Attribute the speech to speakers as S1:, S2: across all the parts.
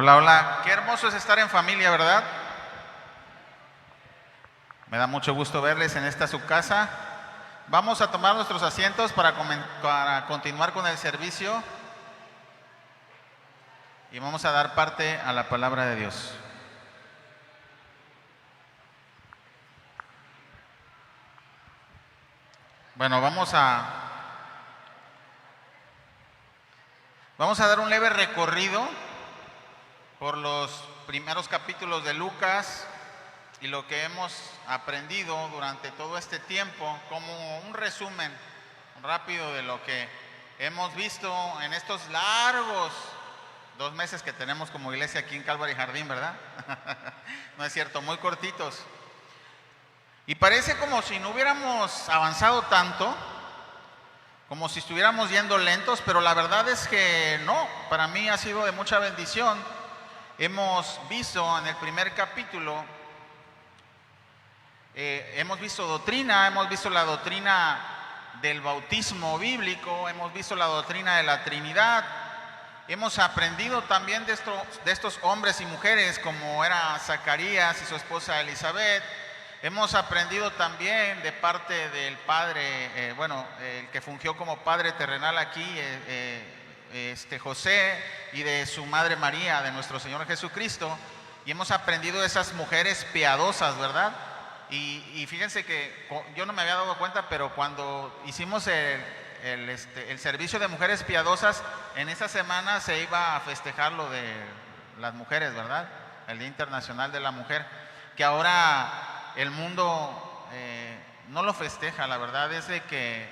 S1: Hola, hola. Qué hermoso es estar en familia, ¿verdad? Me da mucho gusto verles en esta su casa. Vamos a tomar nuestros asientos para continuar con el servicio y vamos a dar parte a la palabra de Dios. Bueno, vamos a dar un leve recorrido por los primeros capítulos de Lucas y lo que hemos aprendido durante todo este tiempo, como un resumen rápido de lo que hemos visto en estos largos 2 meses que tenemos como iglesia aquí en Calvary Jardín, ¿verdad? No es cierto, muy cortitos. Y parece como si no hubiéramos avanzado tanto, como si estuviéramos yendo lentos, pero la verdad es que no, para mí ha sido de mucha bendición. Hemos visto en el primer capítulo, hemos visto doctrina, hemos visto la doctrina del bautismo bíblico, hemos visto la doctrina de la Trinidad, hemos aprendido también de estos hombres y mujeres como era Zacarías y su esposa Elizabeth. Hemos aprendido también de parte del Padre, el que fungió como Padre terrenal aquí, José, y de su Madre María, de nuestro Señor Jesucristo, y hemos aprendido de esas mujeres piadosas, ¿verdad? Y fíjense que yo no me había dado cuenta, pero cuando hicimos el servicio de mujeres piadosas, en esa semana se iba a festejar lo de las mujeres, ¿verdad? El Día Internacional de la Mujer, que ahora el mundo no lo festeja. La verdad es de que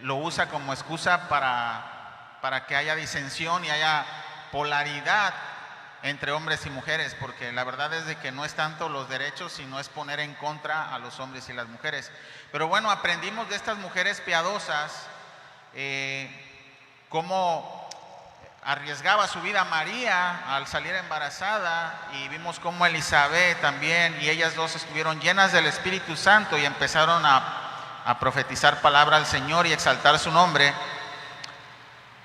S1: lo usa como excusa para que haya disensión y haya polaridad entre hombres y mujeres, porque la verdad es de que no es tanto los derechos, sino es poner en contra a los hombres y las mujeres. Pero bueno, aprendimos de estas mujeres piadosas cómo arriesgaba su vida María al salir embarazada, y vimos cómo Elizabeth también, y ellas dos estuvieron llenas del Espíritu Santo y empezaron a profetizar palabra al Señor y exaltar su nombre.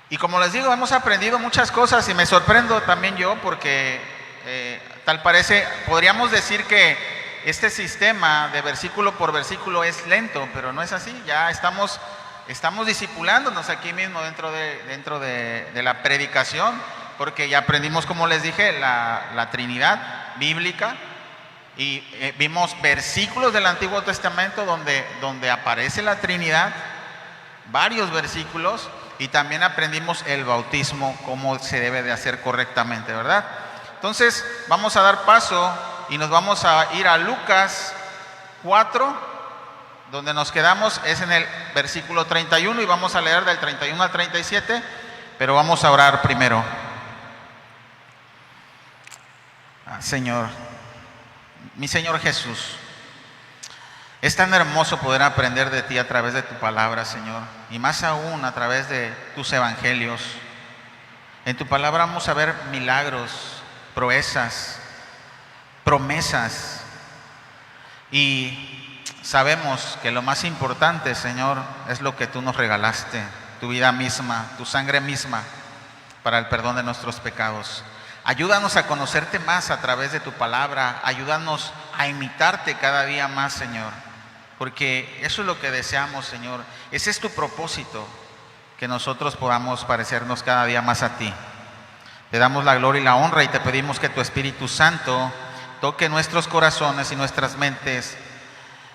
S1: Y como les digo, hemos aprendido muchas cosas y me sorprendo también yo porque tal parece, podríamos decir que este sistema de versículo por versículo es lento, pero no es así. Ya estamos discipulándonos aquí mismo dentro de la predicación, porque ya aprendimos, como les dije, la Trinidad bíblica, y vimos versículos del Antiguo Testamento donde aparece la Trinidad, varios versículos, y también aprendimos el bautismo, cómo se debe de hacer correctamente, ¿verdad? Entonces vamos a dar paso y nos vamos a ir a Lucas 4, donde nos quedamos es en el versículo 31, y vamos a leer del 31 al 37, pero vamos a orar primero. Señor, mi Señor Jesús, es tan hermoso poder aprender de ti a través de tu palabra, Señor, y más aún a través de tus evangelios. En tu palabra vamos a ver milagros, proezas, promesas, y sabemos que lo más importante, Señor, es lo que tú nos regalaste, tu vida misma, tu sangre misma, para el perdón de nuestros pecados. Ayúdanos a conocerte más a través de tu palabra, ayúdanos a imitarte cada día más, Señor, porque eso es lo que deseamos, Señor. Ese es tu propósito, que nosotros podamos parecernos cada día más a ti. Te damos la gloria y la honra y te pedimos que tu Espíritu Santo toque nuestros corazones y nuestras mentes,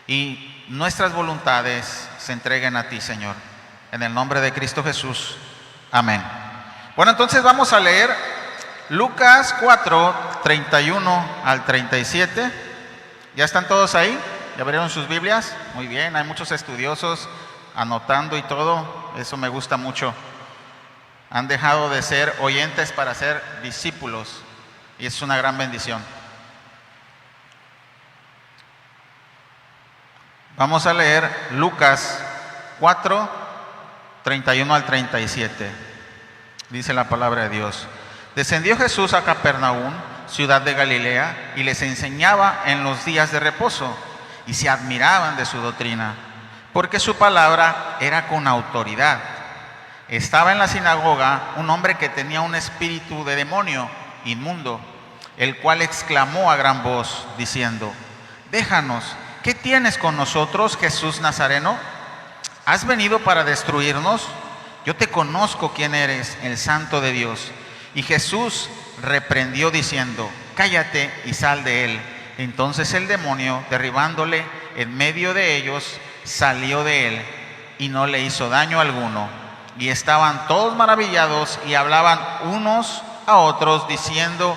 S1: y nuestras voluntades se entreguen a ti, Señor. En el nombre de Cristo Jesús. Amén. Bueno, entonces vamos a leer Lucas 4, 31 al 37. ¿Ya están todos ahí? ¿Ya abrieron sus Biblias? Muy bien, hay muchos estudiosos anotando y todo. Eso me gusta mucho. Han dejado de ser oyentes para ser discípulos, y es una gran bendición. Vamos a leer Lucas 4, 31 al 37. Dice la palabra de Dios. Descendió Jesús a Capernaum, ciudad de Galilea, y les enseñaba en los días de reposo, y se admiraban de su doctrina, porque su palabra era con autoridad. estaba en la sinagoga un hombre que tenía un espíritu de demonio inmundo, el cual exclamó a gran voz, diciendo: déjanos, ¿qué tienes con nosotros, Jesús Nazareno? ¿Has venido para destruirnos? Yo te conozco quién eres, el Santo de Dios. Y Jesús reprendió diciendo: cállate y sal de él. Entonces el demonio, derribándole en medio de ellos, salió de él y no le hizo daño alguno. Y estaban todos maravillados y hablaban unos a otros diciendo: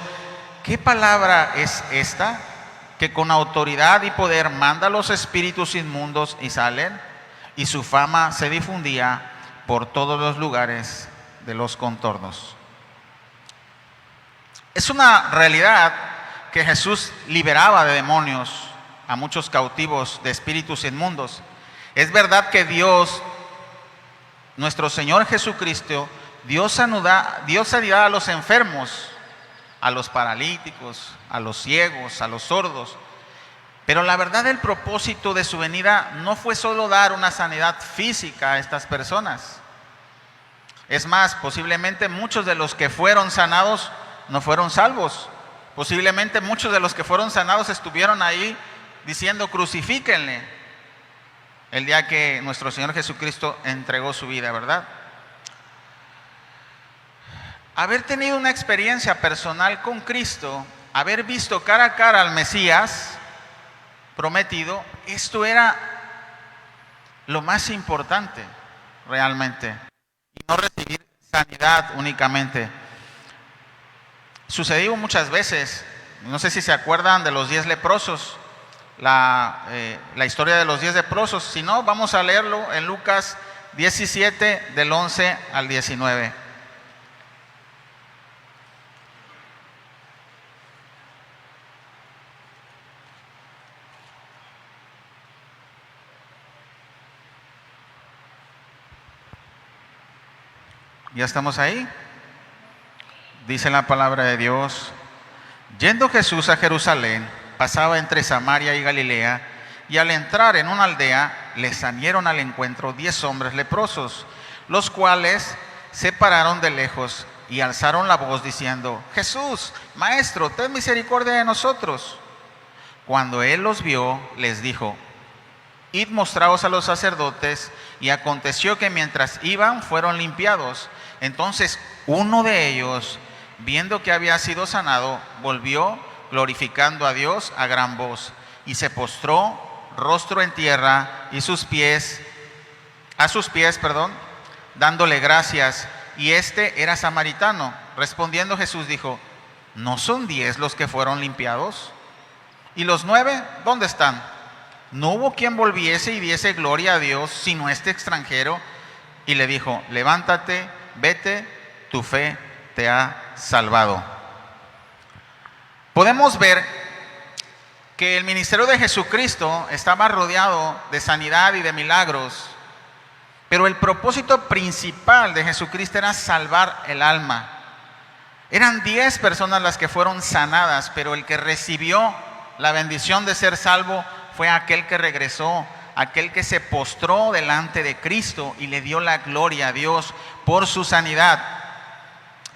S1: ¿qué palabra es esta que con autoridad y poder manda a los espíritus inmundos y salen? Y su fama se difundía por todos los lugares de los contornos. Es una realidad que Jesús liberaba de demonios a muchos cautivos de espíritus inmundos. Es verdad que Dios, nuestro Señor Jesucristo, dio sanidad a los enfermos, a los paralíticos, a los ciegos, a los sordos. Pero la verdad, el propósito de su venida no fue solo dar una sanidad física a estas personas. Es más, posiblemente muchos de los que fueron sanados no fueron salvos. Posiblemente muchos de los que fueron sanados estuvieron ahí diciendo: crucifíquenle, el día que nuestro Señor Jesucristo entregó su vida, ¿verdad? Haber tenido una experiencia personal con Cristo, haber visto cara a cara al Mesías prometido, esto era lo más importante realmente, y no recibir sanidad únicamente. Sucedió muchas veces, no sé si se acuerdan de los 10 leprosos, la historia de los 10 leprosos. Si no, vamos a leerlo en Lucas 17 del 11 al 19. ¿Ya estamos ahí? Dice la palabra de Dios: yendo Jesús a Jerusalén, pasaba entre Samaria y Galilea, y al entrar en una aldea, le salieron al encuentro 10 hombres leprosos, los cuales se pararon de lejos y alzaron la voz diciendo: Jesús, Maestro, ten misericordia de nosotros. Cuando él los vio, les dijo: id, mostraos a los sacerdotes. Y aconteció que mientras iban, fueron limpiados. Entonces uno de ellos, viendo que había sido sanado, volvió glorificando a Dios a gran voz, y se postró rostro en tierra y a sus pies, dándole gracias. Y este era samaritano. Respondiendo Jesús dijo: ¿no son 10 los que fueron limpiados? ¿Y los 9 dónde están? No hubo quien volviese y diese gloria a Dios sino este extranjero. Y le dijo: levántate, vete, tu fe te ha salvado. Podemos ver que el ministerio de Jesucristo estaba rodeado de sanidad y de milagros, pero el propósito principal de Jesucristo era salvar el alma. Eran 10 personas las que fueron sanadas, pero el que recibió la bendición de ser salvo fue aquel que regresó, aquel que se postró delante de Cristo y le dio la gloria a Dios por su sanidad.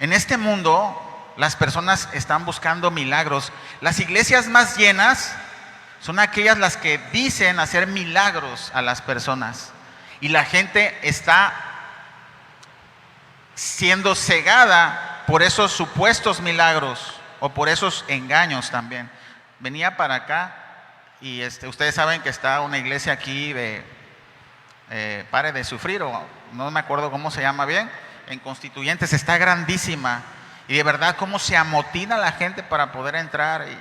S1: En este mundo las personas están buscando milagros. Las iglesias más llenas son aquellas las que dicen hacer milagros a las personas, y la gente está siendo cegada por esos supuestos milagros o por esos engaños también. Venía para acá y ustedes saben que está una iglesia aquí de Pare de Sufrir, o no me acuerdo cómo se llama bien, en Constituyentes. Está grandísima, y de verdad cómo se amotina la gente para poder entrar, y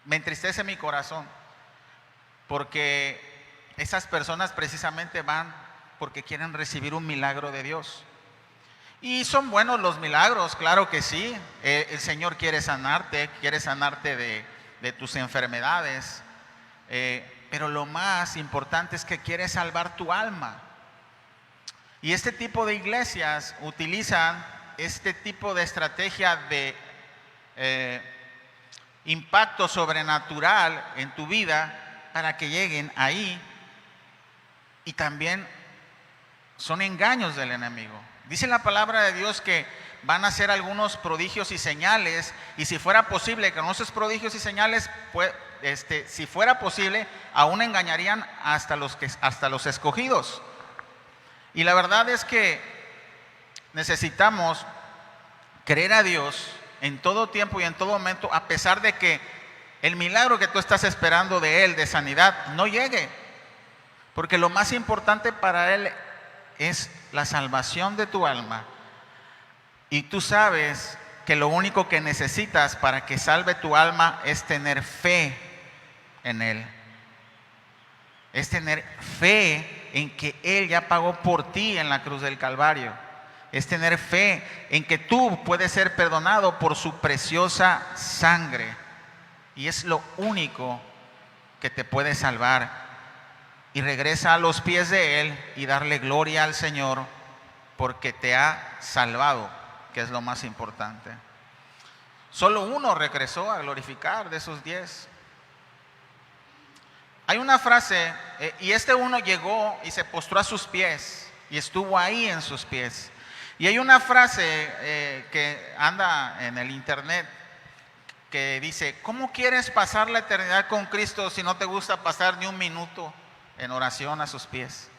S1: me entristece mi corazón, porque esas personas precisamente van porque quieren recibir un milagro de Dios. Y son buenos los milagros, claro que sí. El Señor quiere sanarte de tus enfermedades, pero lo más importante es que quiere salvar tu alma. Y este tipo de iglesias utilizan este tipo de estrategia de impacto sobrenatural en tu vida para que lleguen ahí, y también son engaños del enemigo. Dice la palabra de Dios que van a hacer algunos prodigios y señales, y si fuera posible que con esos prodigios y señales, pues, si fuera posible, aún engañarían hasta los escogidos. Y la verdad es que necesitamos creer a Dios en todo tiempo y en todo momento, a pesar de que el milagro que tú estás esperando de Él, de sanidad, no llegue. Porque lo más importante para Él es la salvación de tu alma. Y tú sabes que lo único que necesitas para que salve tu alma es tener fe en Él. Es tener fe en que Él ya pagó por ti en la cruz del Calvario. Es tener fe en que tú puedes ser perdonado por su preciosa sangre. Y es lo único que te puede salvar. Y regresa a los pies de Él y darle gloria al Señor porque te ha salvado, que es lo más importante. Solo uno regresó a glorificar de esos 10. Hay una frase, y este uno llegó y se postró a sus pies y estuvo ahí en sus pies. Y hay una frase que anda en el internet que dice: ¿cómo quieres pasar la eternidad con Cristo si no te gusta pasar ni un minuto en oración a sus pies?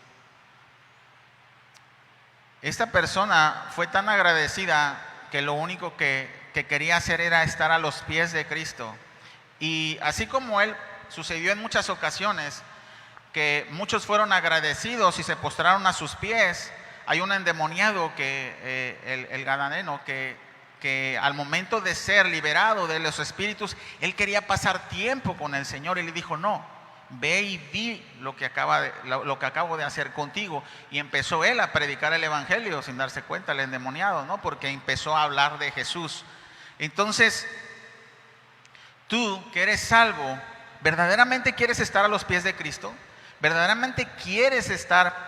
S1: Esta persona fue tan agradecida que lo único que quería hacer era estar a los pies de Cristo. Y así como él, sucedió en muchas ocasiones que muchos fueron agradecidos y se postraron a sus pies. Hay un endemoniado el gadareno, que al momento de ser liberado de los espíritus, él quería pasar tiempo con el Señor y le dijo: no, ve y di lo que acabo de hacer contigo. Y empezó él a predicar el evangelio sin darse cuenta, el endemoniado, ¿no? Porque empezó a hablar de Jesús. Entonces, tú que eres salvo, ¿verdaderamente quieres estar a los pies de Cristo? ¿Verdaderamente quieres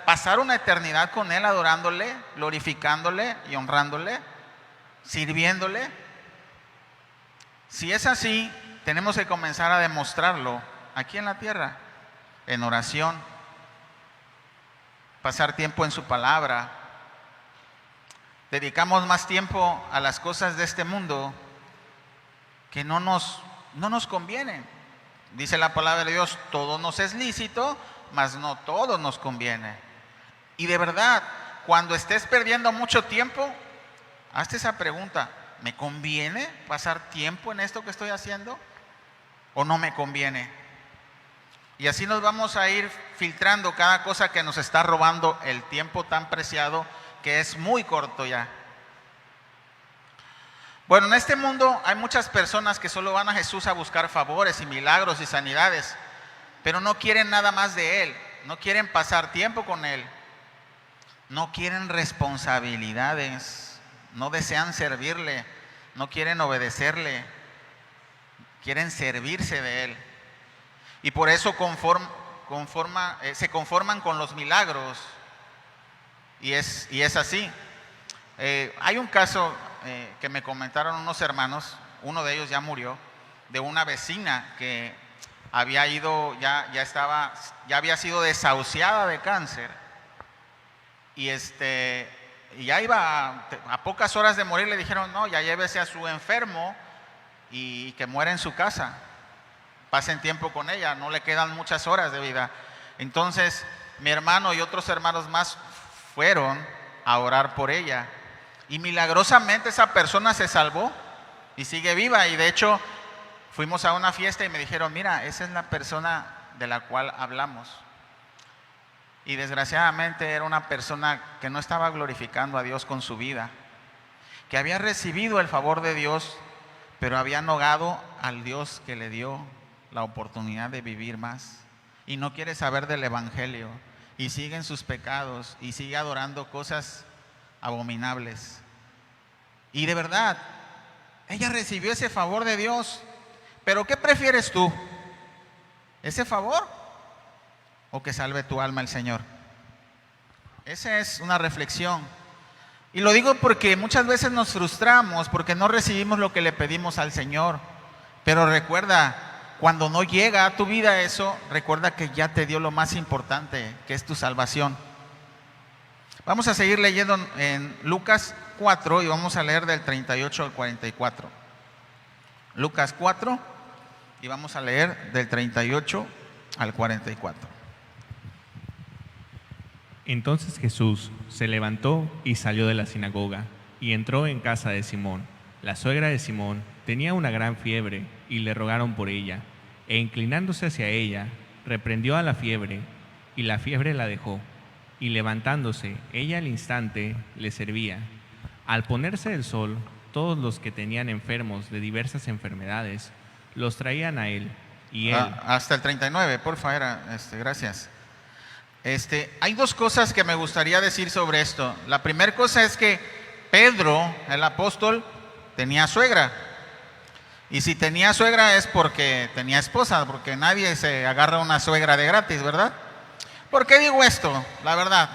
S1: pasar una eternidad con Él, adorándole, glorificándole y honrándole, sirviéndole? Si es así, tenemos que comenzar a demostrarlo aquí en la tierra, en oración, pasar tiempo en su palabra. Dedicamos más tiempo a las cosas de este mundo que no nos convienen. Dice la palabra de Dios: todo nos es lícito, mas no todo nos conviene. Y de verdad, cuando estés perdiendo mucho tiempo, hazte esa pregunta: ¿me conviene pasar tiempo en esto que estoy haciendo o no me conviene? Y así nos vamos a ir filtrando cada cosa que nos está robando el tiempo tan preciado, que es muy corto ya. Bueno, en este mundo hay muchas personas que solo van a Jesús a buscar favores y milagros y sanidades, pero no quieren nada más de Él, no quieren pasar tiempo con Él, no quieren responsabilidades, no desean servirle, no quieren obedecerle, quieren servirse de Él. Y por eso se conforman con los milagros. Y es así. Hay un caso que me comentaron unos hermanos, uno de ellos ya murió, de una vecina que había ido, ya había sido desahuciada de cáncer. Y ya iba a pocas horas de morir. Le dijeron: no, ya llévese a su enfermo y que muera en su casa. Pasen tiempo con ella, no le quedan muchas horas de vida. Entonces mi hermano y otros hermanos más fueron a orar por ella, y milagrosamente esa persona se salvó y sigue viva. Y de hecho fuimos a una fiesta y me dijeron: mira, esa es la persona de la cual hablamos. Y desgraciadamente era una persona que no estaba glorificando a Dios con su vida, que había recibido el favor de Dios, pero había negado al Dios que le dio la oportunidad de vivir más, y no quiere saber del evangelio, y sigue en sus pecados y sigue adorando cosas abominables. Y de verdad, ella recibió ese favor de Dios, pero ¿qué prefieres tú? ¿Ese favor o que salve tu alma el Señor? Esa es una reflexión. Y lo digo porque muchas veces nos frustramos porque no recibimos lo que le pedimos al Señor. Pero recuerda, cuando no llega a tu vida eso, recuerda que ya te dio lo más importante, que es tu salvación. Vamos a seguir leyendo en Lucas 4 y vamos a leer del 38 al 44. Lucas 4 y vamos a leer del 38 al 44.
S2: Entonces Jesús se levantó y salió de la sinagoga y entró en casa de Simón. La suegra de Simón tenía una gran fiebre y le rogaron por ella, e inclinándose hacia ella, reprendió a la fiebre, y la fiebre la dejó, y levantándose ella al instante le servía. Al ponerse el sol, todos los que tenían enfermos de diversas enfermedades los traían a él, y él...
S1: Hasta el 39, por favor, gracias. Hay dos cosas que me gustaría decir sobre esto. La primera cosa es que Pedro, el apóstol, tenía suegra. Y si tenía suegra es porque tenía esposa, porque nadie se agarra una suegra de gratis, ¿verdad? ¿Por qué digo esto? La verdad.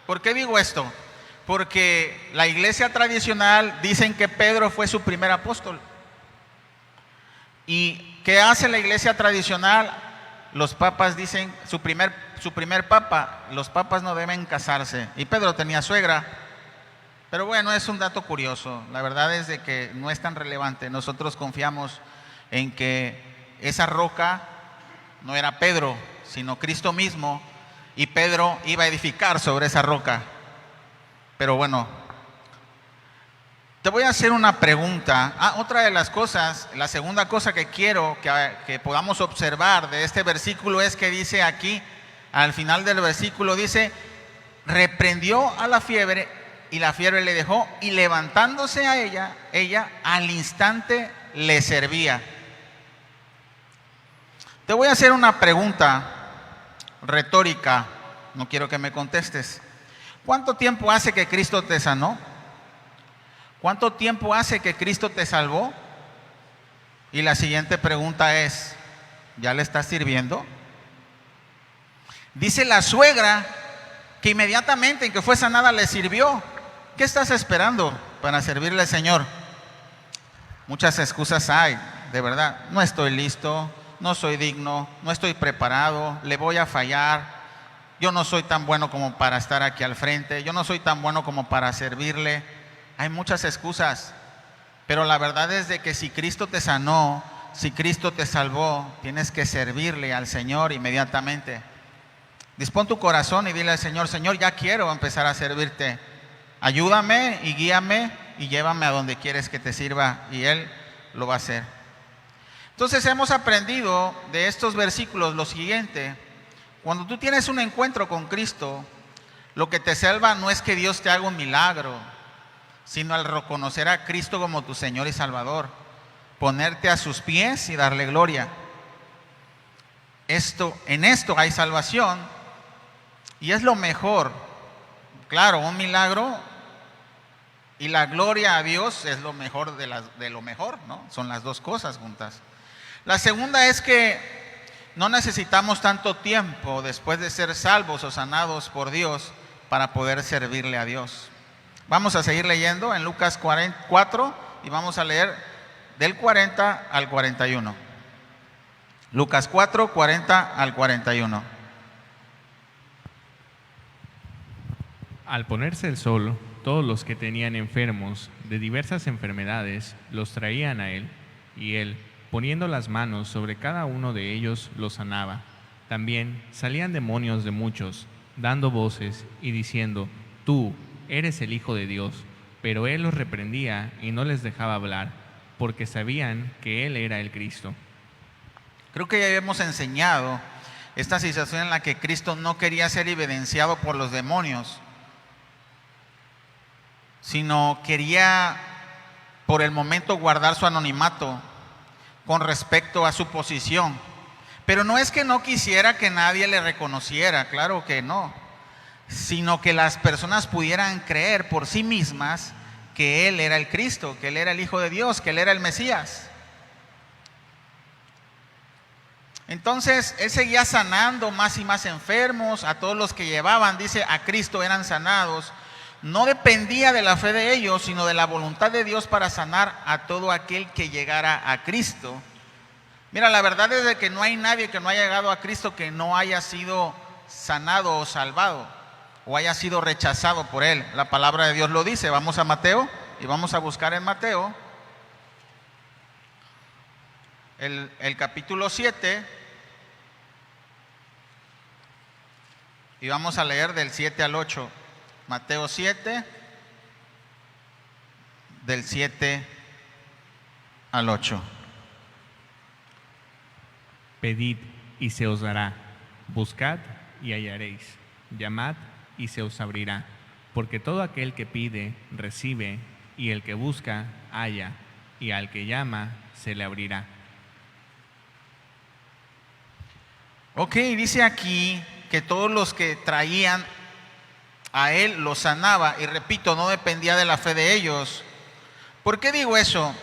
S1: ¿Por qué digo esto? Porque la iglesia tradicional dicen que Pedro fue su primer apóstol. ¿Y qué hace la iglesia tradicional? Los papas dicen, su primer papa, los papas no deben casarse. Y Pedro tenía suegra. Pero bueno, es un dato curioso. La verdad es de que no es tan relevante. Nosotros confiamos en que esa roca no era Pedro, sino Cristo mismo. Y Pedro iba a edificar sobre esa roca. Pero bueno, te voy a hacer una pregunta. Otra de las cosas, la segunda cosa que quiero que podamos observar de este versículo es que dice aquí, al final del versículo dice, reprendió a la fiebre y la fiebre le dejó, y levantándose a ella al instante le servía. Te voy a hacer una pregunta retórica, no quiero que me contestes. ¿Cuánto tiempo hace que Cristo te sanó? ¿Cuánto tiempo hace que Cristo te salvó? Y la siguiente pregunta es, ¿ya le estás sirviendo? Dice la suegra que inmediatamente en que fue sanada le sirvió. ¿Qué estás esperando para servirle al Señor? Muchas excusas hay, de verdad. No estoy listo, no soy digno, no estoy preparado, le voy a fallar. Yo no soy tan bueno como para estar aquí al frente, yo no soy tan bueno como para servirle. Hay muchas excusas, pero la verdad es de que si Cristo te sanó, si Cristo te salvó, tienes que servirle al Señor inmediatamente. Dispón tu corazón y dile al Señor, Señor, ya quiero empezar a servirte. Ayúdame y guíame y llévame a donde quieres que te sirva, y Él lo va a hacer. Entonces hemos aprendido de estos versículos lo siguiente: cuando tú tienes un encuentro con Cristo, lo que te salva no es que Dios te haga un milagro, sino al reconocer a Cristo como tu Señor y Salvador, ponerte a sus pies y darle gloria. En esto hay salvación, y es lo mejor. Claro, un milagro y la gloria a Dios es lo mejor de lo mejor, ¿no? Son las dos cosas juntas. La segunda es que no necesitamos tanto tiempo después de ser salvos o sanados por Dios para poder servirle a Dios. Vamos a seguir leyendo en Lucas 4 y vamos a leer del 40 al 41. Lucas 4, 40 al 41.
S2: Al ponerse el sol, todos los que tenían enfermos de diversas enfermedades los traían a él, y él, poniendo las manos sobre cada uno de ellos, los sanaba. También salían demonios de muchos, dando voces y diciendo, tú eres el Hijo de Dios. Pero él los reprendía y no les dejaba hablar, porque sabían que él era el Cristo.
S1: Creo que ya hemos enseñado esta situación en la que Cristo no quería ser evidenciado por los demonios, sino quería por el momento guardar su anonimato con respecto a su posición. Pero no es que no quisiera que nadie le reconociera, claro que no, sino que las personas pudieran creer por sí mismas que Él era el Cristo, que Él era el Hijo de Dios, que Él era el Mesías. Entonces Él seguía sanando más y más enfermos, a todos los que llevaban, dice, a Cristo eran sanados. No dependía de la fe de ellos, sino de la voluntad de Dios para sanar a todo aquel que llegara a Cristo. Mira, la verdad es de que no hay nadie que no haya llegado a Cristo que no haya sido sanado o salvado. o haya sido rechazado por él. La palabra de Dios lo dice. Vamos a Mateo y vamos a buscar en Mateo el capítulo 7 y vamos a leer del 7 al 8. Mateo 7, del 7 al 8.
S2: Pedid y se os dará, buscad y hallaréis, llamad y se os abrirá, porque todo aquel que pide, recibe, y el que busca, halla, y al que llama, se le abrirá.
S1: Ok, dice aquí que todos los que traían a él los sanaba, y repito, no dependía de la fe de ellos. ¿Por qué digo eso?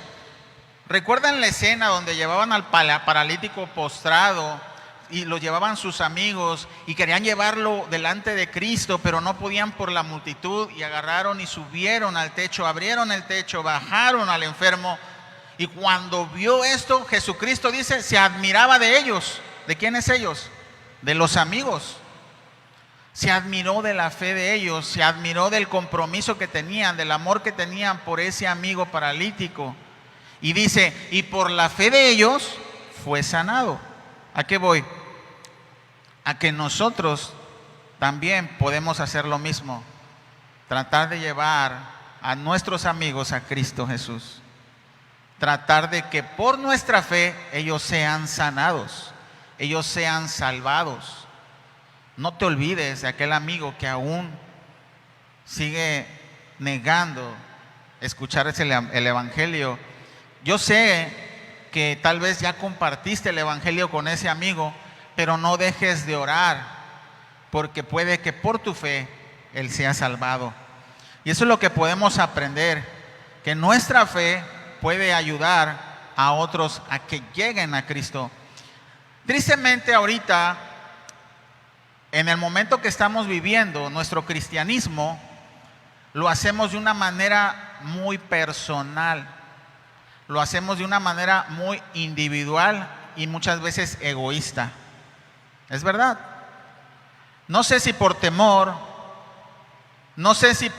S1: ¿Recuerdan la escena donde llevaban al paralítico postrado y lo llevaban sus amigos y querían llevarlo delante de Cristo, pero no podían por la multitud, y agarraron y subieron al techo, abrieron el techo, bajaron al enfermo, y cuando vio esto, Jesucristo dice, se admiraba de ellos? ¿De quiénes ellos? De los amigos. Se admiró de la fe de ellos, se admiró del compromiso que tenían, del amor que tenían por ese amigo paralítico. Y dice, y por la fe de ellos fue sanado. ¿A qué voy? A que nosotros también podemos hacer lo mismo. Tratar de llevar a nuestros amigos a Cristo Jesús. Tratar de que por nuestra fe ellos sean sanados, ellos sean salvados. No te olvides de aquel amigo que aún sigue negando escuchar el Evangelio. Yo sé que tal vez ya compartiste el Evangelio con ese amigo, pero no dejes de orar, porque puede que por tu fe él sea salvado. Y eso es lo que podemos aprender, que nuestra fe puede ayudar a otros a que lleguen a Cristo. Tristemente ahorita, en el momento que estamos viviendo, nuestro cristianismo lo hacemos de una manera muy personal, lo hacemos de una manera muy individual y muchas veces egoísta. ¿Es verdad? No sé si por temor, no sé si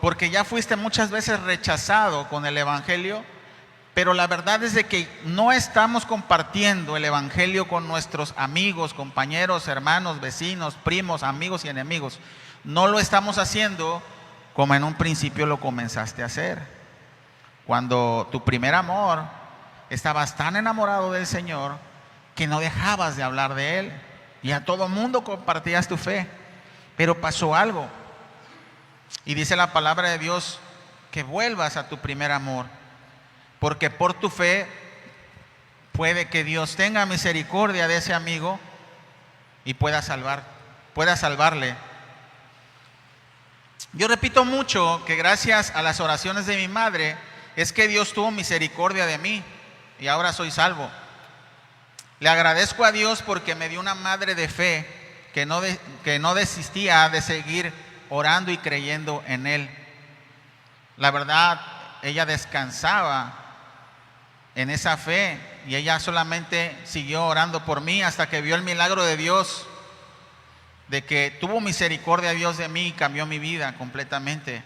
S1: porque ya fuiste muchas veces rechazado con el Evangelio, pero la verdad es de que no estamos compartiendo el Evangelio con nuestros amigos, compañeros, hermanos, vecinos, primos, amigos y enemigos. No lo estamos haciendo como en un principio lo comenzaste a hacer. Cuando tu primer amor, estabas tan enamorado del Señor que no dejabas de hablar de Él y a todo mundo compartías tu fe. Pero pasó algo y dice la palabra de Dios que vuelvas a tu primer amor, porque por tu fe puede que Dios tenga misericordia de ese amigo y pueda salvarle. Yo repito mucho que gracias a las oraciones de mi madre es que Dios tuvo misericordia de mí y ahora soy salvo. Le agradezco a Dios porque me dio una madre de fe que no desistía de seguir orando y creyendo en Él. La verdad, ella descansaba en esa fe y ella solamente siguió orando por mí hasta que vio el milagro de Dios, de que tuvo misericordia Dios de mí y cambió mi vida completamente.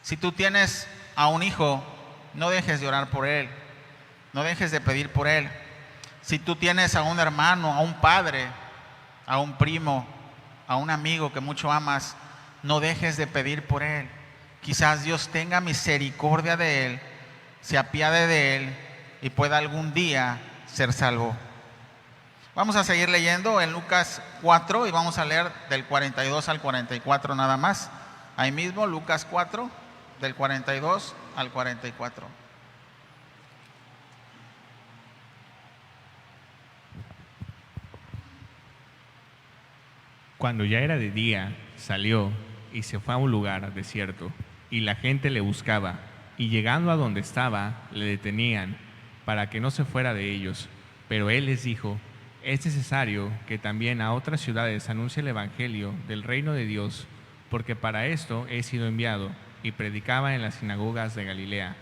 S1: Si tú tienes a un hijo, no dejes de orar por él, no dejes de pedir por él. Si tú tienes a un hermano, a un padre, a un primo, a un amigo que mucho amas, no dejes de pedir por él. Quizás Dios tenga misericordia de él, se apiade de él y pueda algún día ser salvo. Vamos a seguir leyendo en Lucas 4 y vamos a leer del 42 al 44 nada más. Ahí mismo, Lucas 4, del 42 al 44.
S2: Cuando ya era de día, salió y se fue a un lugar desierto, y la gente le buscaba, y llegando a donde estaba, le detenían, para que no se fuera de ellos. Pero él les dijo: es necesario que también a otras ciudades anuncie el Evangelio del reino de Dios, porque para esto he sido enviado. Y predicaba en las sinagogas de Galilea.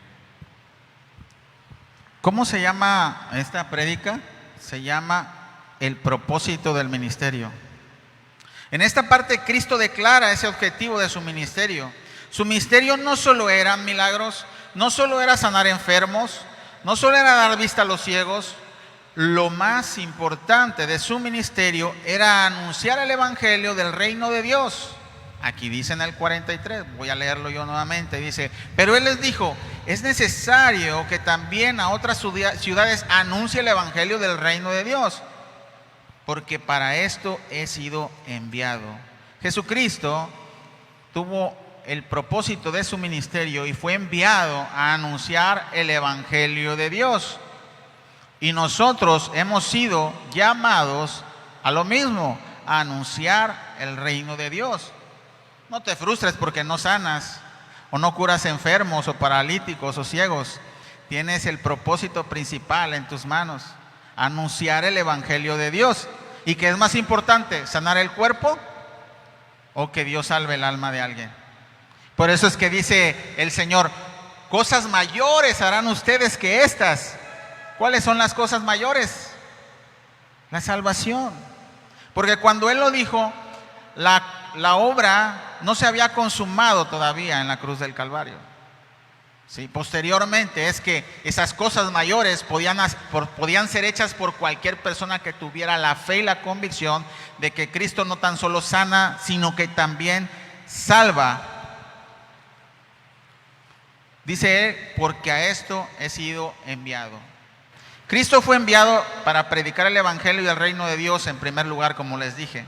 S1: ¿Cómo se llama esta prédica? Se llama el propósito del ministerio. En esta parte Cristo declara ese objetivo de su ministerio. Su ministerio no solo eran milagros, no solo era sanar enfermos, no solo era dar vista a los ciegos. Lo más importante de su ministerio era anunciar el evangelio del reino de Dios. Aquí dice en el 43, voy a leerlo yo nuevamente, dice: pero él les dijo, es necesario que también a otras ciudades anuncie el evangelio del reino de Dios, porque para esto he sido enviado. Jesucristo tuvo el propósito de su ministerio y fue enviado a anunciar el evangelio de Dios. Y nosotros hemos sido llamados a lo mismo, a anunciar el reino de Dios. No te frustres porque no sanas o no curas enfermos o paralíticos o ciegos. Tienes el propósito principal en tus manos: anunciar el evangelio de Dios. ¿Y qué es más importante, sanar el cuerpo o que Dios salve el alma de alguien? Por eso es que dice el Señor: cosas mayores harán ustedes que estas. ¿Cuáles son las cosas mayores? La salvación. Porque cuando Él lo dijo, la obra no se había consumado todavía en la cruz del Calvario. Sí, posteriormente es que esas cosas mayores podían ser hechas por cualquier persona que tuviera la fe y la convicción de que Cristo no tan solo sana, sino que también salva. Dice Él: porque a esto he sido enviado. Cristo fue enviado para predicar el evangelio y el reino de Dios en primer lugar, como les dije.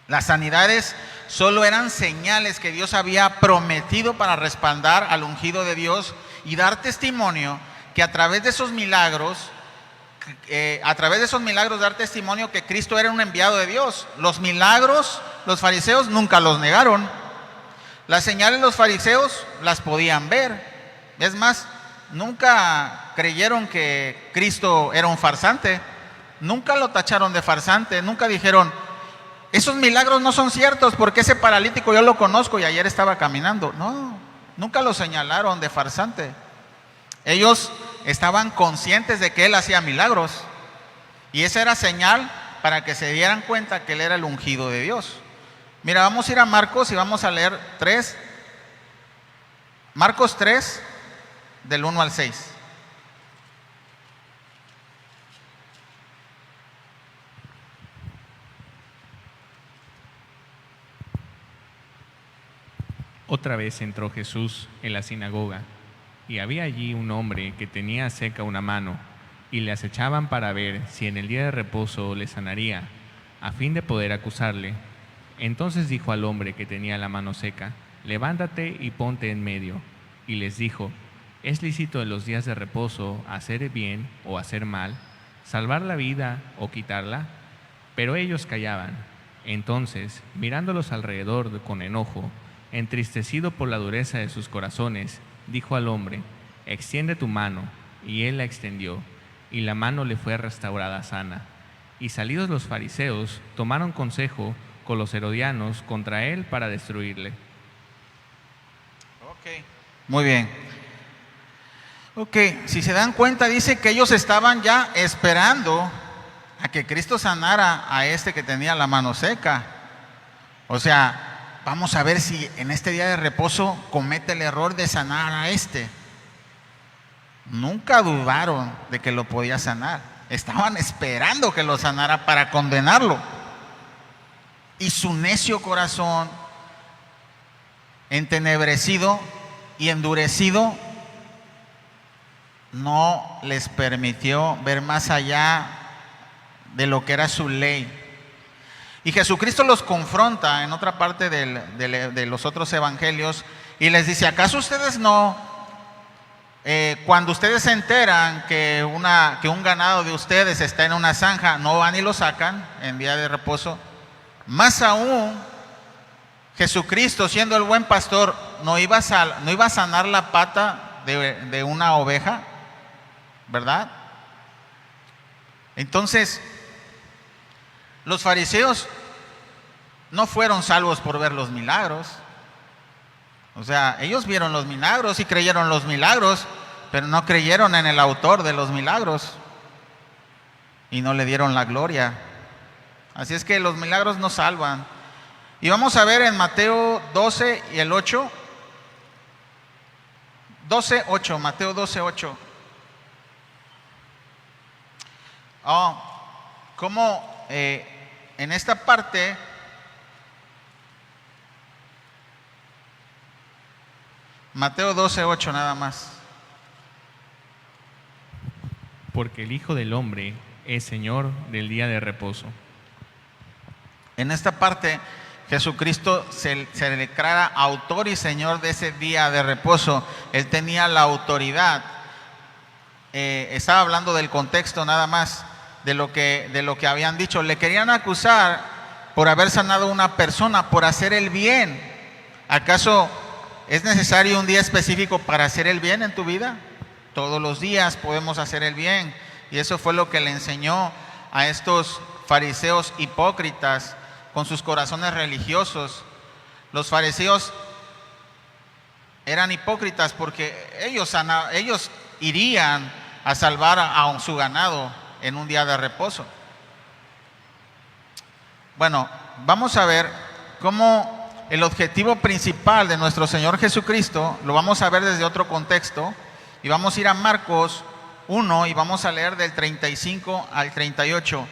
S1: Las sanidades solo eran señales que Dios había prometido para respaldar al ungido de Dios y dar testimonio que a través de esos milagros dar testimonio que Cristo era un enviado de Dios. Los milagros, los fariseos nunca los negaron. Las señales los fariseos las podían ver. Es más, nunca creyeron que Cristo era un farsante. Nunca lo tacharon de farsante. Nunca dijeron: esos milagros no son ciertos porque ese paralítico yo lo conozco y ayer estaba caminando. No, nunca lo señalaron de farsante. Ellos estaban conscientes de que Él hacía milagros. Y esa era señal para que se dieran cuenta que Él era el ungido de Dios. Mira, vamos a ir a Marcos y vamos a leer Marcos 3, del 1 al 6.
S2: Otra vez entró Jesús en la sinagoga, y había allí un hombre que tenía seca una mano, y le acechaban para ver si en el día de reposo le sanaría, a fin de poder acusarle. Entonces dijo al hombre que tenía la mano seca: levántate y ponte en medio. Y les dijo: ¿es lícito en los días de reposo hacer bien o hacer mal, salvar la vida o quitarla? Pero ellos callaban. Entonces, mirándolos alrededor con enojo, entristecido por la dureza de sus corazones, dijo al hombre: extiende tu mano. Y él la extendió, y la mano le fue restaurada sana. Y salidos los fariseos, tomaron consejo con los herodianos contra él para destruirle.
S1: Ok, muy bien. Ok, si se dan cuenta, dice que ellos estaban ya esperando a que Cristo sanara a este que tenía la mano seca. O sea, vamos a ver si en este día de reposo comete el error de sanar a este. Nunca dudaron de que lo podía sanar. Estaban esperando que lo sanara para condenarlo. Y su necio corazón, entenebrecido y endurecido, no les permitió ver más allá de lo que era su ley. Y Jesucristo los confronta en otra parte de los otros evangelios y les dice: ¿acaso ustedes no, cuando ustedes se enteran que un ganado de ustedes está en una zanja, no van y lo sacan en día de reposo? Más aún, Jesucristo, siendo el buen pastor, no iba a sanar la pata de una oveja, ¿verdad? Entonces, los fariseos no fueron salvos por ver los milagros. O sea, ellos vieron los milagros y creyeron los milagros, pero no creyeron en el autor de los milagros y no le dieron la gloria. Así es que los milagros nos salvan. Y vamos a ver en Mateo 12 y el 8. 12:8, Mateo 12:8. Como en esta parte Mateo 12:8 nada más.
S2: Porque el Hijo del Hombre es Señor del día de reposo.
S1: En esta parte Jesucristo se le declara autor y Señor de ese día de reposo. Él tenía la autoridad. Estaba hablando del contexto nada más, de lo que habían dicho. Le querían acusar por haber sanado a una persona, por hacer el bien. ¿Acaso es necesario un día específico para hacer el bien en tu vida? Todos los días podemos hacer el bien. Y eso fue lo que le enseñó a estos fariseos hipócritas con sus corazones religiosos. Los fariseos eran hipócritas porque ellos irían a salvar a su ganado en un día de reposo. Bueno, vamos a ver cómo el objetivo principal de nuestro Señor Jesucristo lo vamos a ver desde otro contexto, y vamos a ir a Marcos 1 y vamos a leer del 35 al 38.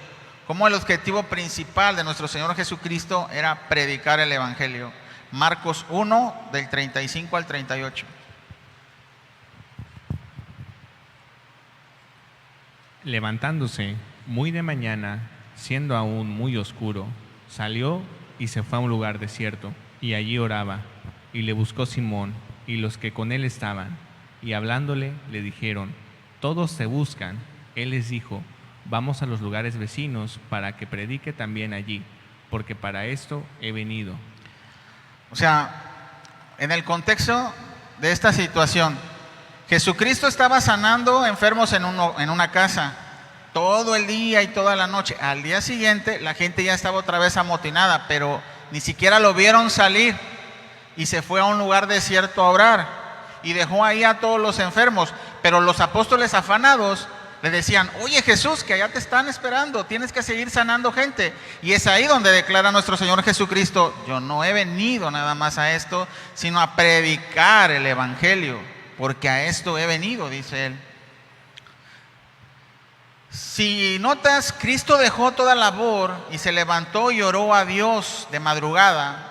S1: Como el objetivo principal de nuestro Señor Jesucristo era predicar el Evangelio. Marcos 1, del 35 al 38.
S2: Levantándose muy de mañana, siendo aún muy oscuro, salió y se fue a un lugar desierto, y allí oraba. Y le buscó Simón y los que con él estaban, y hablándole le dijeron: todos te buscan. Él les dijo: vamos a los lugares vecinos para que predique también allí, porque para esto he venido.
S1: O sea, en el contexto de esta situación, Jesucristo estaba sanando enfermos en una casa todo el día y toda la noche. Al día siguiente la gente ya estaba otra vez amotinada, pero ni siquiera lo vieron salir, y se fue a un lugar desierto a orar y dejó ahí a todos los enfermos. Pero los apóstoles afanados le decían: oye Jesús, que allá te están esperando, tienes que seguir sanando gente. Y es ahí donde declara nuestro Señor Jesucristo: yo no he venido nada más a esto, sino a predicar el Evangelio, porque a esto he venido, dice él. Si notas, Cristo dejó toda labor y se levantó y oró a Dios de madrugada.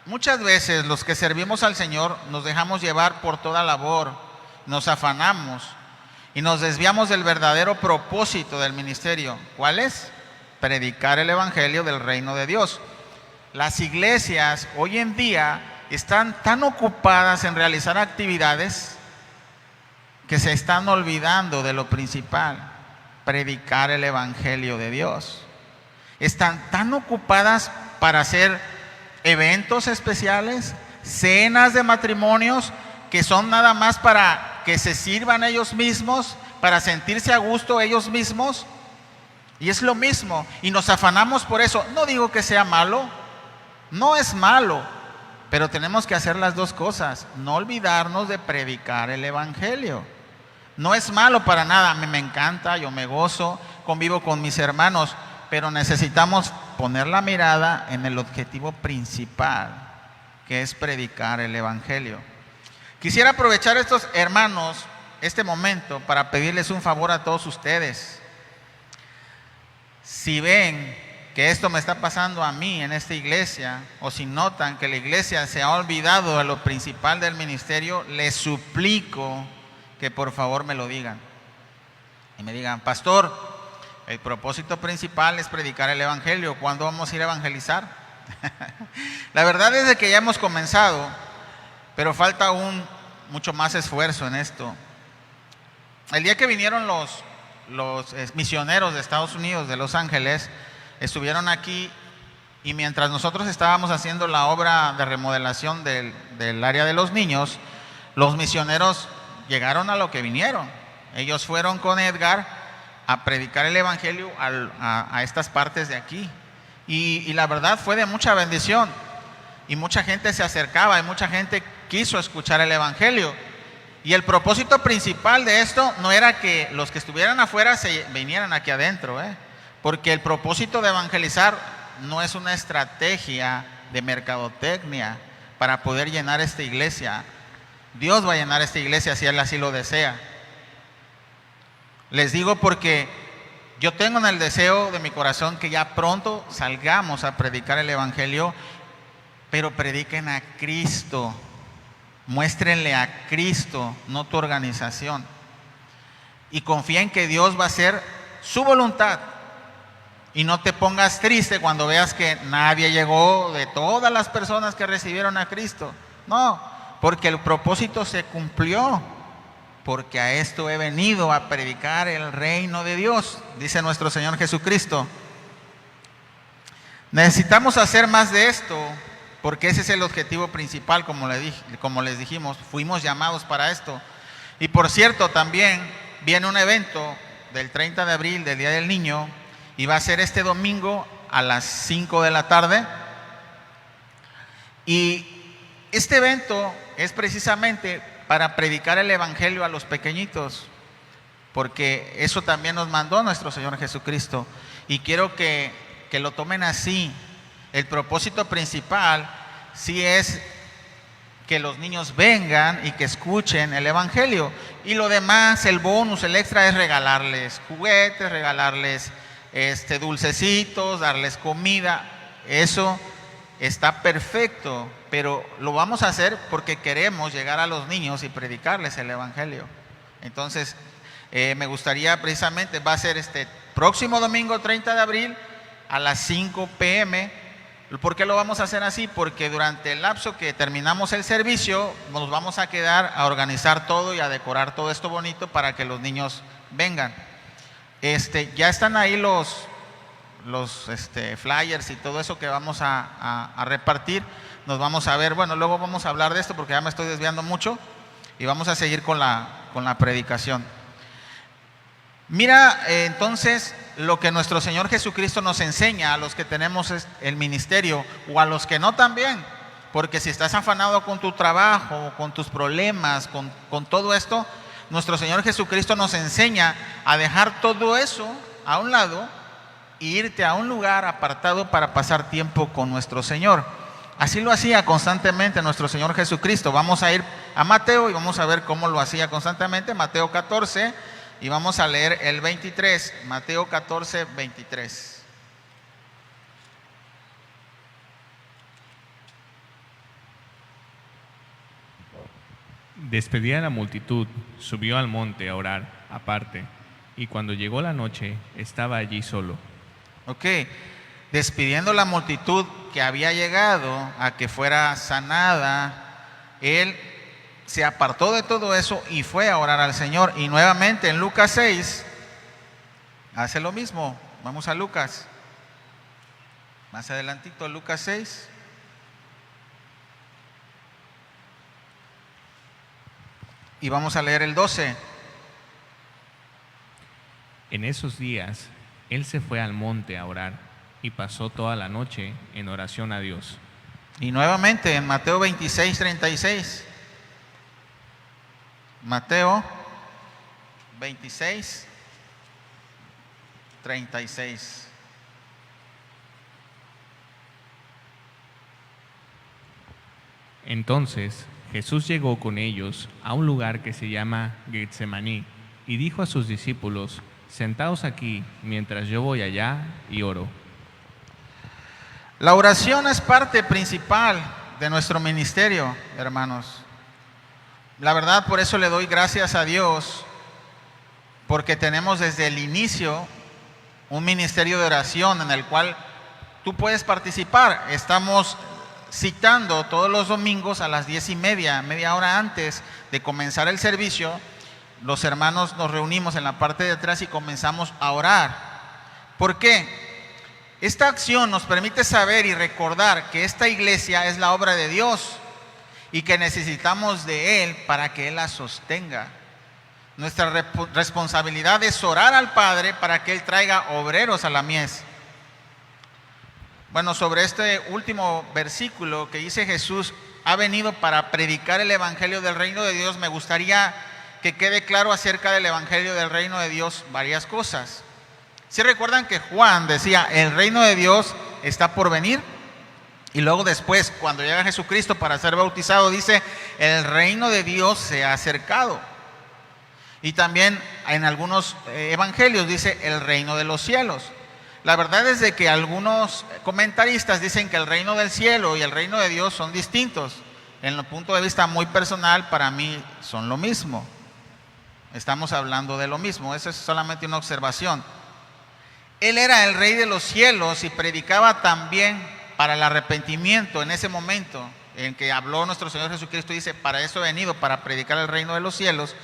S1: Muchas veces los que servimos al Señor nos dejamos llevar por toda labor, nos afanamos y nos desviamos del verdadero propósito del ministerio. ¿Cuál es? Predicar el Evangelio del reino de Dios. Las iglesias hoy en día están tan ocupadas en realizar actividades que se están olvidando de lo principal: predicar el Evangelio de Dios. Están tan ocupadas para hacer eventos especiales, cenas de matrimonios, que son nada más para que se sirvan ellos mismos, para sentirse a gusto ellos mismos. Y es lo mismo, y nos afanamos por eso. No digo que sea malo, no es malo, pero tenemos que hacer las dos cosas, no olvidarnos de predicar el Evangelio. No es malo para nada, a mí me encanta, yo me gozo, convivo con mis hermanos, pero necesitamos poner la mirada en el objetivo principal, que es predicar el Evangelio. Quisiera aprovechar estos hermanos, este momento, para pedirles un favor a todos ustedes. Si ven que esto me está pasando a mí en esta iglesia, o si notan que la iglesia se ha olvidado de lo principal del ministerio, les suplico que por favor me lo digan. Y me digan: pastor, el propósito principal es predicar el Evangelio, ¿cuándo vamos a ir a evangelizar? La verdad es de que ya hemos comenzado, pero falta mucho más esfuerzo en esto. El día que vinieron los misioneros de Estados Unidos, de Los Ángeles, estuvieron aquí, y mientras nosotros estábamos haciendo la obra de remodelación del área de los niños, los misioneros llegaron a lo que vinieron. Ellos fueron con Edgar a predicar el Evangelio a estas partes de aquí, y la verdad fue de mucha bendición, y mucha gente se acercaba, y mucha gente quiso escuchar el Evangelio. Y el propósito principal de esto no era que los que estuvieran afuera se vinieran aquí adentro, porque el propósito de evangelizar no es una estrategia de mercadotecnia para poder llenar esta iglesia. Dios va a llenar esta iglesia si Él así lo desea. Les digo porque yo tengo en el deseo de mi corazón que ya pronto salgamos a predicar el evangelio, pero prediquen a Cristo, muéstrenle a Cristo, no tu organización. Y confía en que Dios va a hacer su voluntad. Y no te pongas triste cuando veas que nadie llegó de todas las personas que recibieron a Cristo. No, porque el propósito se cumplió. Porque a esto he venido, a predicar el reino de Dios, dice nuestro Señor Jesucristo. Necesitamos hacer más de esto, porque ese es el objetivo principal, como les dijimos. Fuimos llamados para esto. Y por cierto, también viene un evento del 30 de abril, del Día del Niño, y va a ser este domingo a las 5 de la tarde. Y este evento es precisamente para predicar el evangelio a los pequeñitos, porque eso también nos mandó nuestro Señor Jesucristo. Y quiero que lo tomen así. El propósito principal sí es que los niños vengan y que escuchen el evangelio. Y lo demás, el bonus, el extra, es regalarles juguetes, regalarles dulcecitos, darles comida. Eso está perfecto, pero lo vamos a hacer porque queremos llegar a los niños y predicarles el evangelio. Entonces, me gustaría precisamente, va a ser este próximo domingo 30 de abril a las 5 p.m. ¿Por qué lo vamos a hacer así? Porque durante el lapso que terminamos el servicio, nos vamos a quedar a organizar todo y a decorar todo esto bonito para que los niños vengan. Ya están ahí los flyers y todo eso que vamos a repartir. Nos vamos a ver, bueno, luego vamos a hablar de esto porque ya me estoy desviando mucho y vamos a seguir con la predicación. Mira, entonces, lo que nuestro Señor Jesucristo nos enseña a los que tenemos el ministerio o a los que no también, porque si estás afanado con tu trabajo, con tus problemas, con todo esto, nuestro Señor Jesucristo nos enseña a dejar todo eso a un lado e irte a un lugar apartado para pasar tiempo con nuestro Señor. Así lo hacía constantemente nuestro Señor Jesucristo. Vamos a ir a Mateo y vamos a ver cómo lo hacía constantemente. Mateo 14 y vamos a leer el 23. Mateo 14, 23.
S2: Despedida la multitud, subió al monte a orar aparte, y cuando llegó la noche, estaba allí solo.
S1: Ok, despidiendo la multitud que había llegado a que fuera sanada, Él se apartó de todo eso y fue a orar al Señor. Y nuevamente en Lucas 6, hace lo mismo. Vamos a Lucas, más adelantito, Lucas 6. Y vamos a leer el 12.
S2: En esos días, él se fue al monte a orar y pasó toda la noche en oración a Dios.
S1: Y nuevamente en Mateo 26, 36. Mateo 26, 36.
S2: Entonces Jesús llegó con ellos a un lugar que se llama Getsemaní y dijo a sus discípulos: sentaos aquí mientras yo voy allá y oro.
S1: La oración es parte principal de nuestro ministerio, hermanos. La verdad, por eso le doy gracias a Dios, porque tenemos desde el inicio un ministerio de oración en el cual tú puedes participar. Estamos citando todos los domingos a las 10:30, media hora antes de comenzar el servicio. Los hermanos nos reunimos en la parte de atrás y comenzamos a orar. ¿Por qué? Esta acción nos permite saber y recordar que esta iglesia es la obra de Dios y que necesitamos de Él para que Él la sostenga. Nuestra responsabilidad es orar al Padre para que Él traiga obreros a la mies. Bueno, sobre este último versículo que dice Jesús ha venido para predicar el evangelio del reino de Dios, me gustaría que quede claro acerca del evangelio del reino de Dios varias cosas. ¿Sí recuerdan que Juan decía, el reino de Dios está por venir? Y luego después, cuando llega Jesucristo para ser bautizado, dice, el reino de Dios se ha acercado. Y también en algunos evangelios dice, el reino de los cielos. La verdad es de que algunos comentaristas dicen que el reino del cielo y el reino de Dios son distintos. En el punto de vista muy personal, para mí son lo mismo. Estamos hablando de lo mismo, eso es solamente una observación. Él era el rey de los cielos y predicaba también para el arrepentimiento en ese momento en que habló nuestro Señor Jesucristo. Dice, para eso he venido, para predicar el reino de los cielos.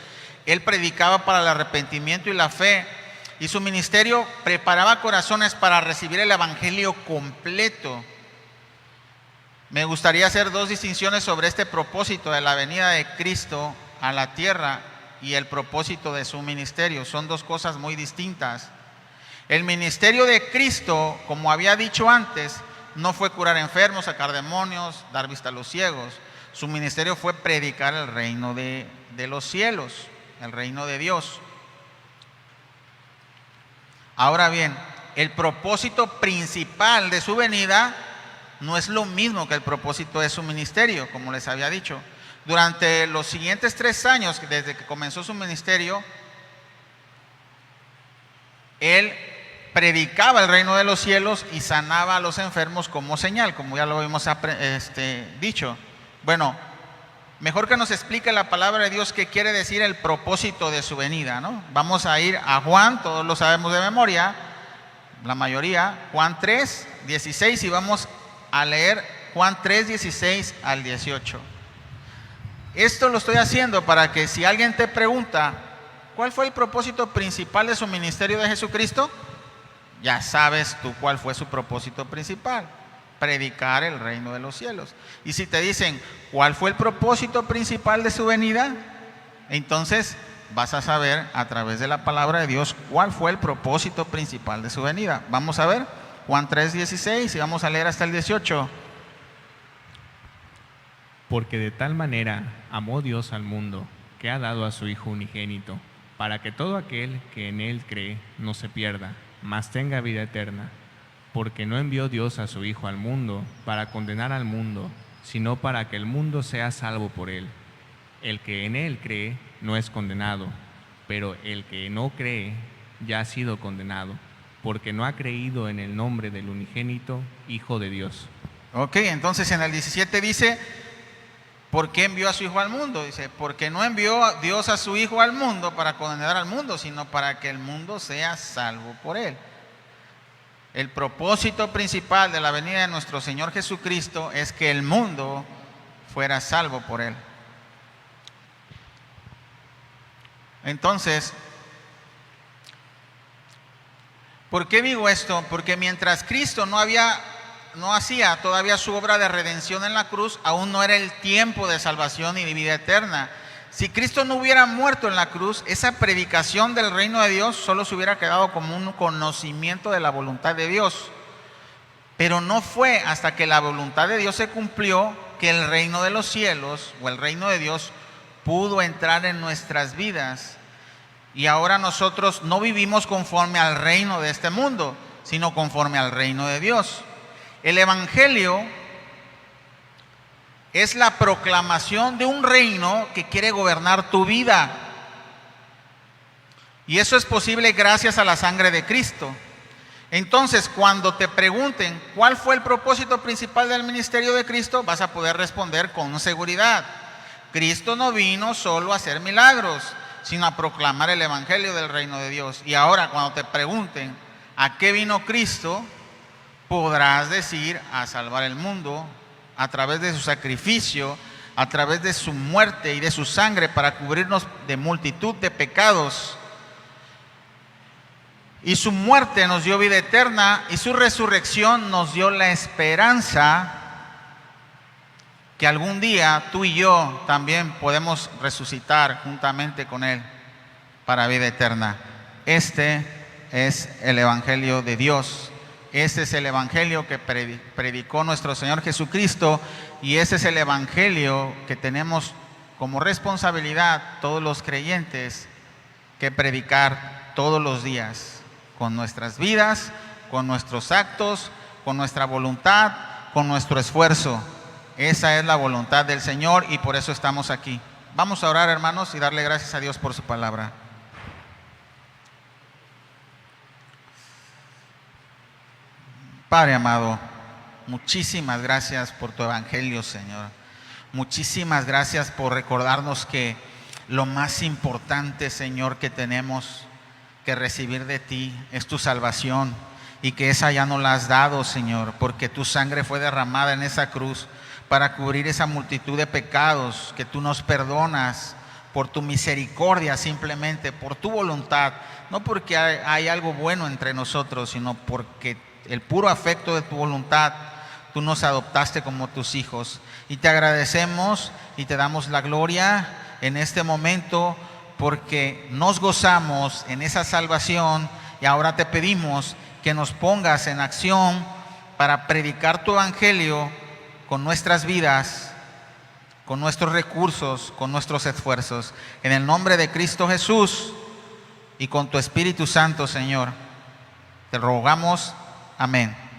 S1: Él predicaba para el arrepentimiento y la fe. Y su ministerio preparaba corazones para recibir el evangelio completo. Me gustaría hacer dos distinciones sobre este propósito de la venida de Cristo a la tierra y el propósito de su ministerio. Son dos cosas muy distintas. El ministerio de Cristo, como había dicho antes, no fue curar enfermos, sacar demonios, dar vista a los ciegos. Su ministerio fue predicar el reino de los cielos, el reino de Dios. Ahora bien, el propósito principal de su venida no es lo mismo que el propósito de su ministerio, como les había dicho. Durante los siguientes 3 años, desde que comenzó su ministerio, Él predicaba el reino de los cielos y sanaba a los enfermos como señal, como ya lo hemos dicho. Bueno, mejor que nos explique la palabra de Dios qué quiere decir el propósito de su venida, ¿no? Vamos a ir a Juan, todos lo sabemos de memoria, la mayoría, Juan 3, 16, y vamos a leer Juan 3, 16 al 18. Esto lo estoy haciendo para que si alguien te pregunta, ¿cuál fue el propósito principal de su ministerio de Jesucristo? Ya sabes tú cuál fue su propósito principal. Predicar el reino de los cielos. Y si te dicen, ¿cuál fue el propósito principal de su venida? Entonces vas a saber a través de la palabra de Dios cuál fue el propósito principal de su venida. Vamos a ver Juan 3:16 y vamos a leer hasta el 18.
S2: Porque de tal manera amó Dios al mundo, que ha dado a su Hijo unigénito, para que todo aquel que en Él cree no se pierda, mas tenga vida eterna. Porque no envió Dios a su Hijo al mundo para condenar al mundo, sino para que el mundo sea salvo por Él. El que en Él cree no es condenado, pero el que no cree ya ha sido condenado, porque no ha creído en el nombre del unigénito Hijo de Dios.
S1: Ok, entonces en el 17 dice, ¿por qué envió a su Hijo al mundo? Dice, porque no envió Dios a su Hijo al mundo para condenar al mundo, sino para que el mundo sea salvo por Él. El propósito principal de la venida de nuestro Señor Jesucristo es que el mundo fuera salvo por Él. Entonces, ¿por qué digo esto? Porque mientras Cristo no hacía todavía su obra de redención en la cruz, aún no era el tiempo de salvación y de vida eterna. Si Cristo no hubiera muerto en la cruz, esa predicación del reino de Dios solo se hubiera quedado como un conocimiento de la voluntad de Dios. Pero no fue hasta que la voluntad de Dios se cumplió que el reino de los cielos o el reino de Dios pudo entrar en nuestras vidas. Y ahora nosotros no vivimos conforme al reino de este mundo, sino conforme al reino de Dios. El evangelio es la proclamación de un reino que quiere gobernar tu vida. Y eso es posible gracias a la sangre de Cristo. Entonces, cuando te pregunten cuál fue el propósito principal del ministerio de Cristo, vas a poder responder con seguridad. Cristo no vino solo a hacer milagros, sino a proclamar el evangelio del reino de Dios. Y ahora, cuando te pregunten a qué vino Cristo, podrás decir a salvar el mundo a través de su sacrificio, a través de su muerte y de su sangre para cubrirnos de multitud de pecados. Y su muerte nos dio vida eterna y su resurrección nos dio la esperanza que algún día tú y yo también podemos resucitar juntamente con Él para vida eterna. Este es el evangelio de Dios. Este es el evangelio que predicó nuestro Señor Jesucristo y ese es el evangelio que tenemos como responsabilidad todos los creyentes que predicar todos los días con nuestras vidas, con nuestros actos, con nuestra voluntad, con nuestro esfuerzo. Esa es la voluntad del Señor y por eso estamos aquí. Vamos a orar, hermanos, y darle gracias a Dios por su palabra. Padre amado, muchísimas gracias por tu evangelio, Señor. Muchísimas gracias por recordarnos que lo más importante, Señor, que tenemos que recibir de ti es tu salvación, y que esa ya nos la has dado, Señor, porque tu sangre fue derramada en esa cruz para cubrir esa multitud de pecados, que tú nos perdonas por tu misericordia, simplemente por tu voluntad, no porque hay algo bueno entre nosotros, sino porque el puro afecto de tu voluntad, tú nos adoptaste como tus hijos. Y te agradecemos y te damos la gloria en este momento, porque nos gozamos en esa salvación, y ahora te pedimos que nos pongas en acción para predicar tu evangelio con nuestras vidas, con nuestros recursos, con nuestros esfuerzos. En el nombre de Cristo Jesús y con tu Espíritu Santo, Señor, te rogamos. Amén.